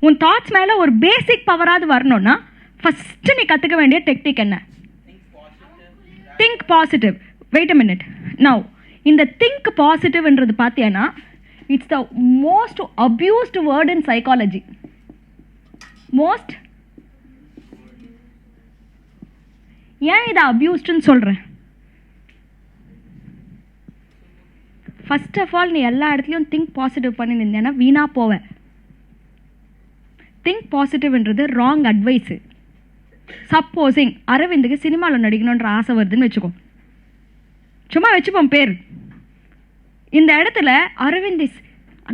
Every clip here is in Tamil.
உன் தாட்ஸ் மேலே ஒரு பேசிக் பவராது வரணும்னா ஃபஸ்ட்டு நீ கற்றுக்க வேண்டிய டெக்னிக் என்ன? Think positive. Wait a minute. Now இந்த திங்க் பாசிட்டிவ்ன்றது பார்த்தீங்கன்னா it's the most abused word in psychology. Most ஏன் இதை அப்யூஸ்டுன்னு சொல்கிறேன்? ஃபர்ஸ்ட் ஆஃப் ஆல் நீ எல்லா இடத்துலையும் திங்க் பாசிட்டிவ் பண்ணி நின்றேன்னா வீணாக போவேன். திங்க் பாசிட்டிவ்ன்றது ராங் அட்வைஸு. சப்போஸிங் அரவிந்துக்கு சினிமாவில் நடிக்கணுன்ற ஆசை வருதுன்னு வச்சுக்கோ, சும்மா வச்சுப்போம் பேர். இந்த இடத்துல அரவிந்த்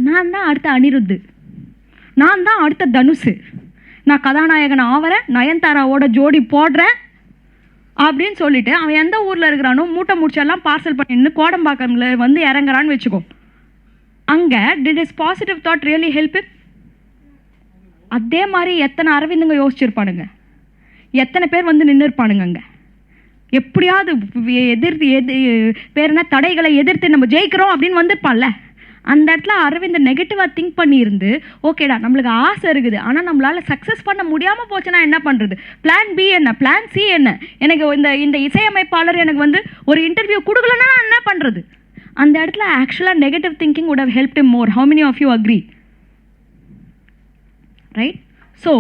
நான் தான் அடுத்த அனிருத்து, நான் தான் அடுத்த தனுஷு, நான் கதாநாயகன் ஆவறேன், நயன்தாராவோட ஜோடி போடுறேன் அப்படின்னு சொல்லிட்டு அவன் எந்த ஊரில் இருக்கிறானோ மூட்டை முடிச்செல்லாம் பார்சல் பண்ணின்னு கோடம்பாக்கம்ல வந்து இறங்குறான்னு வச்சுக்கோ. அங்கே did is positive thought really help? அதே மாதிரி எத்தனை அரவிந்துங்க யோசிச்சிருப்பானுங்க, எத்தனை பேர் வந்து நின்று இருப்பானுங்க அங்கே. எப்படியாவது பேர் என்ன தடைகளை எதிர்த்து நம்ம ஜெயிக்கிறோம் அப்படின்னு வந்திருப்பான்ல. அந்த இடத்துல அரவிந்த் நெகட்டிவாக திங்க் பண்ணியிருந்து ஓகேடா நம்மளுக்கு ஆசை இருக்குது ஆனால் நம்மளால் சக்ஸஸ் பண்ண முடியாமல் போச்சுன்னா என்ன பண்ணுறது, பிளான் பி என்ன, பிளான் சி என்ன, எனக்கு இந்த இசையமைப்பாளர் எனக்கு வந்து ஒரு இன்டர்வியூ கொடுக்கலன்னா நான் என்ன பண்ணுறது? அந்த இடத்துல ஆக்சுவலாக negative thinking would have helped him more. How many of you agree? Right? So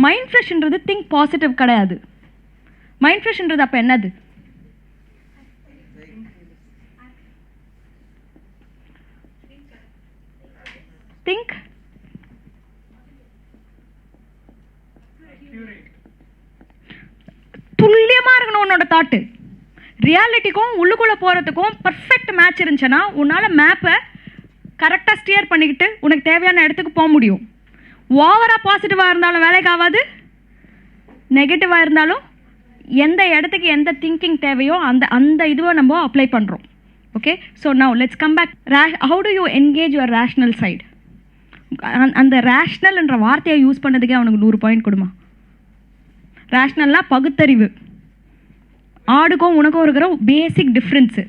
mind ஃப்ரெஷ்ன்றது திங்க் பாசிட்டிவ் கிடையாது. மைண்ட் ஃப்ரெஷ்ன்றது அப்போ என்னது? திங்க் துல்லியமாக இருக்கணும் உன்னோட தாட்டு. ரியாலிட்டிக்கும் உள்ளுக்குள்ளே போகிறதுக்கும் பர்ஃபெக்ட் மேட்ச் இருந்துச்சுன்னா உன்னால் மேப்பை கரெக்டாக ஸ்டியர் பண்ணிக்கிட்டு உனக்கு தேவையான இடத்துக்கு போக முடியும். ஓவராக பாசிட்டிவாக இருந்தாலும் வேலைக்கு ஆகாது, நெகட்டிவாக இருந்தாலும் எந்த இடத்துக்கு எந்த திங்கிங் தேவையோ அந்த இதுவை நம்ம அப்ளை பண்ணுறோம். Okay, so now let's come back. How do you engage your rational side? அந்த ரேஷ்னல்ன்ற வார்த்தையை யூஸ் பண்ணதுக்கே அவனுக்கு 100 பாயிண்ட் கொடுமா. ரேஷ்னல்னா பகுத்தறிவு. ஆடுக்கும் உனக்கும் இருக்கிற பேசிக் டிஃப்ரென்ஸு.